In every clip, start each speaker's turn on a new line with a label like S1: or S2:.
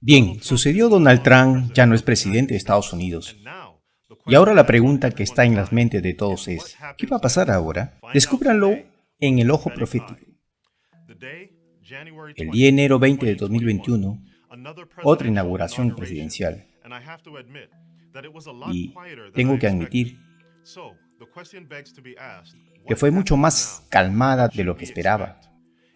S1: Bien, sucedió. Donald Trump ya no es presidente de Estados Unidos. Y ahora la pregunta que está en las mentes de todos es, ¿qué va a pasar ahora? Descúbranlo en el ojo profético. El día enero 20 de 2021, otra inauguración presidencial. Y tengo que admitir que fue mucho más calmada de lo que esperaba.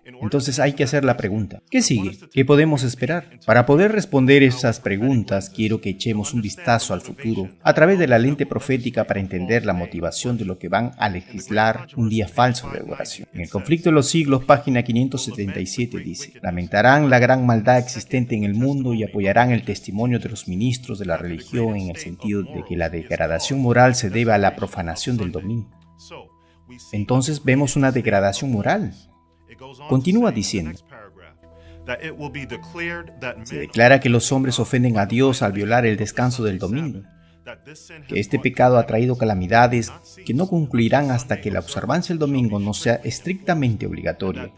S1: Entonces hay que hacer la pregunta, ¿qué sigue? ¿Qué podemos esperar? Para poder responder esas preguntas, quiero que echemos un vistazo al futuro a través de la lente profética para entender la motivación de lo que van a legislar un día falso de adoración. En el conflicto de los siglos, página 577 dice, lamentarán la gran maldad existente en el mundo y apoyarán el testimonio de los ministros de la religión en el sentido de que la degradación moral se debe a la profanación del domingo. Entonces vemos una degradación moral. Continúa diciendo, se declara que los hombres ofenden a Dios al violar el descanso del domingo, que este pecado ha traído calamidades que no concluirán hasta que la observancia del domingo no sea estrictamente obligatoria,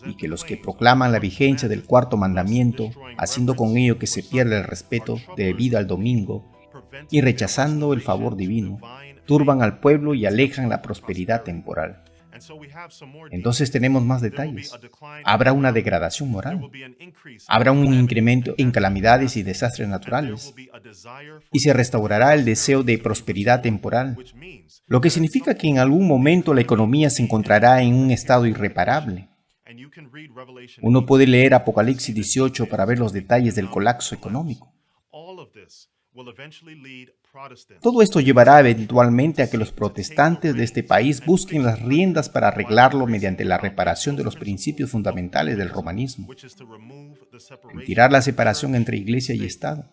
S1: y que los que proclaman la vigencia del cuarto mandamiento, haciendo con ello que se pierda el respeto debido al domingo y rechazando el favor divino, turban al pueblo y alejan la prosperidad temporal. Entonces tenemos más detalles. Habrá una degradación moral. Habrá un incremento en calamidades y desastres naturales. Y se restaurará el deseo de prosperidad temporal, lo que significa que en algún momento la economía se encontrará en un estado irreparable. Uno puede leer Apocalipsis 18 para ver los detalles del colapso económico. Todo esto llevará eventualmente a que los protestantes de este país busquen las riendas para arreglarlo mediante la reparación de los principios fundamentales del romanismo, retirar la separación entre iglesia y Estado.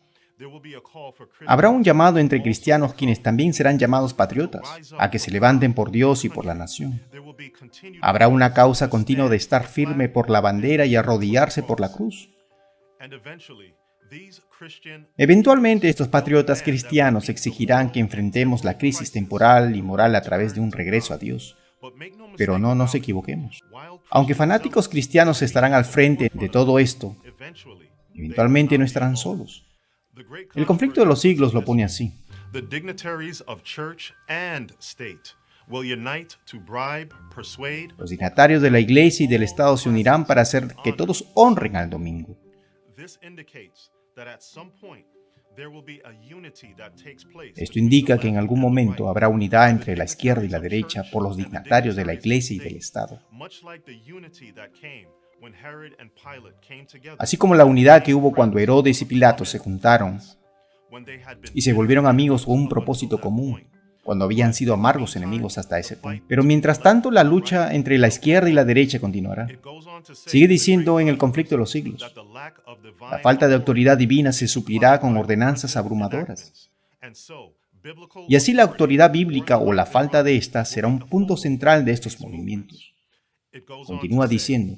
S1: Habrá un llamado entre cristianos, quienes también serán llamados patriotas, a que se levanten por Dios y por la nación. Habrá una causa continua de estar firme por la bandera y arrodillarse por la cruz. Eventualmente estos patriotas cristianos exigirán que enfrentemos la crisis temporal y moral a través de un regreso a Dios. Pero no nos equivoquemos. Aunque fanáticos cristianos estarán al frente de todo esto, eventualmente no estarán solos. El conflicto de los siglos lo pone así. Los dignatarios de la iglesia y del Estado se unirán para hacer que todos honren al domingo. Esto indica que en algún momento habrá unidad entre la izquierda y la derecha por los dignatarios de la iglesia y del Estado. Así como la unidad que hubo cuando Herodes y Pilato se juntaron y se volvieron amigos con un propósito común, cuando habían sido amargos enemigos hasta ese punto. Pero mientras tanto, la lucha entre la izquierda y la derecha continuará. Sigue diciendo en el conflicto de los siglos, la falta de autoridad divina se suplirá con ordenanzas abrumadoras. Y así la autoridad bíblica o la falta de esta será un punto central de estos movimientos. Continúa diciendo,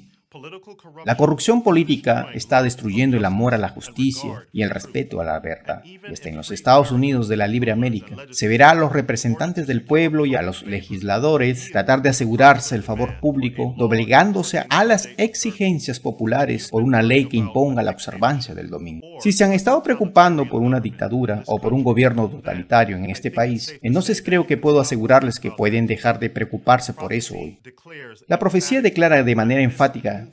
S1: la corrupción política está destruyendo el amor a la justicia y el respeto a la verdad. Y hasta en los Estados Unidos de la Libre América se verá a los representantes del pueblo y a los legisladores tratar de asegurarse el favor público, doblegándose a las exigencias populares por una ley que imponga la observancia del domingo. Si se han estado preocupando por una dictadura o por un gobierno totalitario en este país, entonces creo que puedo asegurarles que pueden dejar de preocuparse por eso hoy. La profecía declara de manera enfática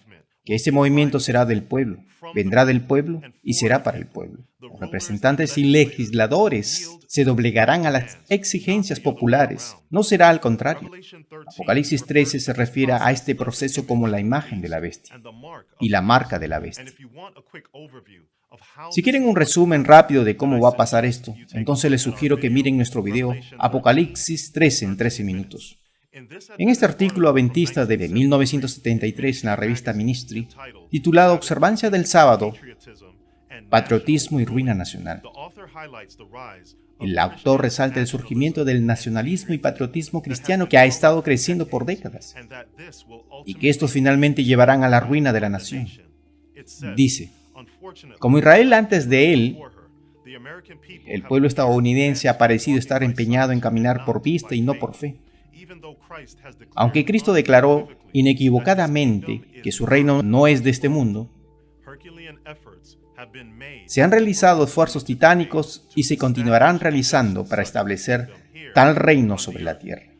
S1: que ese movimiento será del pueblo, vendrá del pueblo y será para el pueblo. Los representantes y legisladores se doblegarán a las exigencias populares, no será al contrario. Apocalipsis 13 se refiere a este proceso como la imagen de la bestia y la marca de la bestia. Si quieren un resumen rápido de cómo va a pasar esto, entonces les sugiero que miren nuestro video Apocalipsis 13 en 13 minutos. En este artículo adventista de 1973 en la revista Ministry, titulado Observancia del Sábado, Patriotismo y Ruina Nacional, el autor resalta el surgimiento del nacionalismo y patriotismo cristiano que ha estado creciendo por décadas y que estos finalmente llevarán a la ruina de la nación. Dice, como Israel antes de él, el pueblo estadounidense ha parecido estar empeñado en caminar por vista y no por fe. Aunque Cristo declaró inequivocadamente que su reino no es de este mundo, Se han realizado esfuerzos titánicos y se continuarán realizando para establecer tal reino sobre la tierra.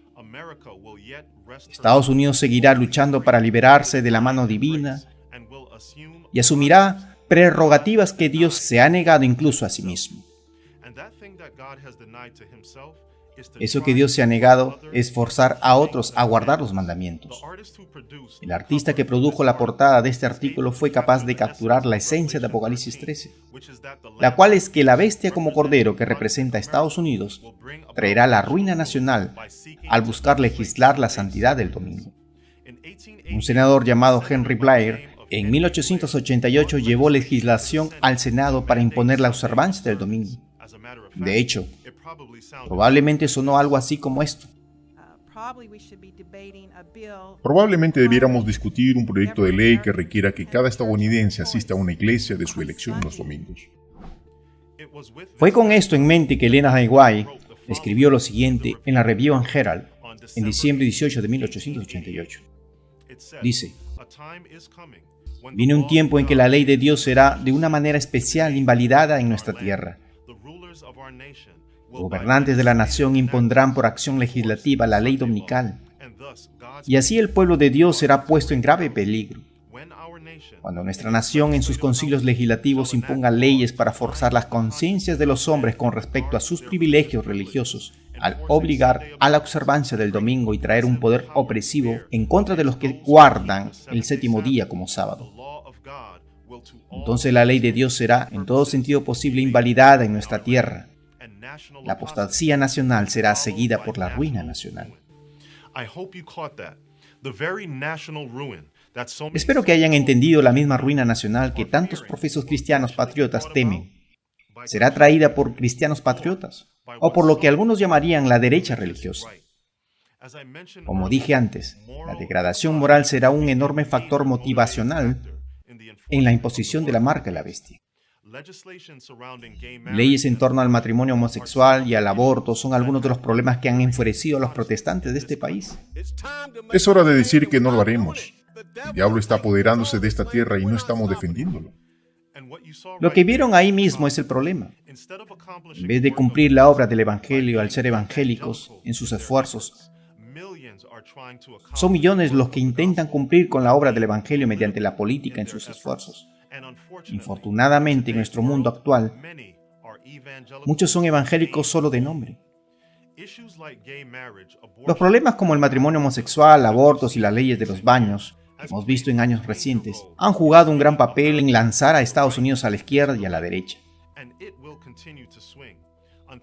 S1: Estados Unidos seguirá luchando para liberarse de la mano divina y asumirá prerrogativas que Dios se ha negado incluso a sí mismo. Eso que Dios se ha negado es forzar a otros a guardar los mandamientos. El artista que produjo la portada de este artículo fue capaz de capturar la esencia de Apocalipsis 13, la cual es que la bestia como cordero que representa a Estados Unidos traerá la ruina nacional al buscar legislar la santidad del domingo. Un senador llamado Henry Blair en 1888 llevó legislación al Senado para imponer la observancia del domingo. De hecho, probablemente sonó algo así como esto.
S2: Probablemente debiéramos discutir un proyecto de ley que requiera que cada estadounidense asista a una iglesia de su elección los domingos.
S1: Fue con esto en mente que Elena G. White escribió lo siguiente en la Review and Herald en diciembre 18 de 1888. Dice: «Viene un tiempo en que la ley de Dios será de una manera especial invalidada en nuestra tierra. Los gobernantes de la nación impondrán por acción legislativa la ley dominical, y así el pueblo de Dios será puesto en grave peligro. Cuando nuestra nación en sus concilios legislativos imponga leyes para forzar las conciencias de los hombres con respecto a sus privilegios religiosos, al obligar a la observancia del domingo y traer un poder opresivo en contra de los que guardan el séptimo día como sábado, entonces la ley de Dios será en todo sentido posible invalidada en nuestra tierra. La apostasía nacional será seguida por la ruina nacional». Espero que hayan entendido la misma ruina nacional que tantos profesos cristianos patriotas temen. ¿Será traída por cristianos patriotas o por lo que algunos llamarían la derecha religiosa? Como dije antes, la degradación moral será un enorme factor motivacional en la imposición de la marca de la bestia. Leyes en torno al matrimonio homosexual y al aborto son algunos de los problemas que han enfurecido a los protestantes de este país.
S2: Es hora de decir que no lo haremos. El diablo está apoderándose de esta tierra y no estamos defendiéndolo.
S1: Lo que vieron ahí mismo es el problema. En vez de cumplir la obra del Evangelio al ser evangélicos en sus esfuerzos, son millones los que intentan cumplir con la obra del Evangelio mediante la política en sus esfuerzos. Infortunadamente, en nuestro mundo actual, muchos son evangélicos solo de nombre. Los problemas como el matrimonio homosexual, abortos y las leyes de los baños, que hemos visto en años recientes, han jugado un gran papel en lanzar a Estados Unidos a la izquierda y a la derecha.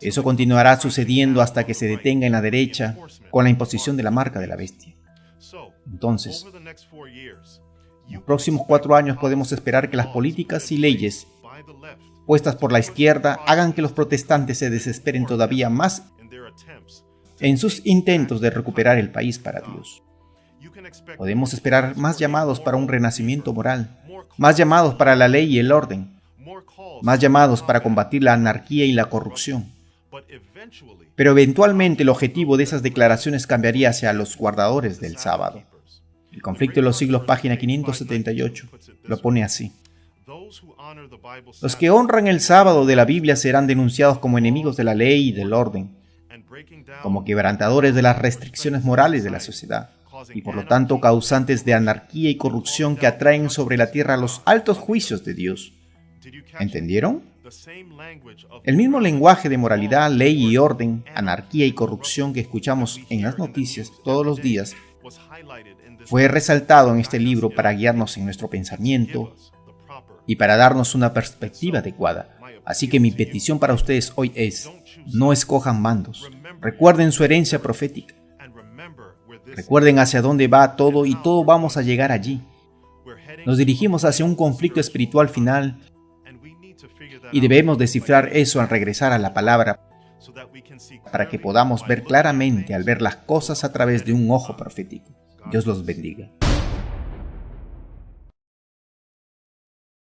S1: Eso continuará sucediendo hasta que se detenga en la derecha con la imposición de la marca de la bestia. Entonces, en los próximos 4 años podemos esperar que las políticas y leyes puestas por la izquierda hagan que los protestantes se desesperen todavía más en sus intentos de recuperar el país para Dios. Podemos esperar más llamados para un renacimiento moral, más llamados para la ley y el orden, más llamados para combatir la anarquía y la corrupción. Pero eventualmente el objetivo de esas declaraciones cambiaría hacia los guardadores del sábado. El conflicto de los siglos, página 578, lo pone así: «Los que honran el sábado de la Biblia serán denunciados como enemigos de la ley y del orden, como quebrantadores de las restricciones morales de la sociedad, y por lo tanto causantes de anarquía y corrupción que atraen sobre la tierra los altos juicios de Dios». ¿Entendieron? El mismo lenguaje de moralidad, ley y orden, anarquía y corrupción que escuchamos en las noticias todos los días fue resaltado en este libro para guiarnos en nuestro pensamiento y para darnos una perspectiva adecuada. Así que mi petición para ustedes hoy es: no escojan bandos. Recuerden su herencia profética. Recuerden hacia dónde va todo y todos vamos a llegar allí. Nos dirigimos hacia un conflicto espiritual final y debemos descifrar eso al regresar a la palabra para que podamos ver claramente al ver las cosas a través de un ojo profético. Dios los bendiga.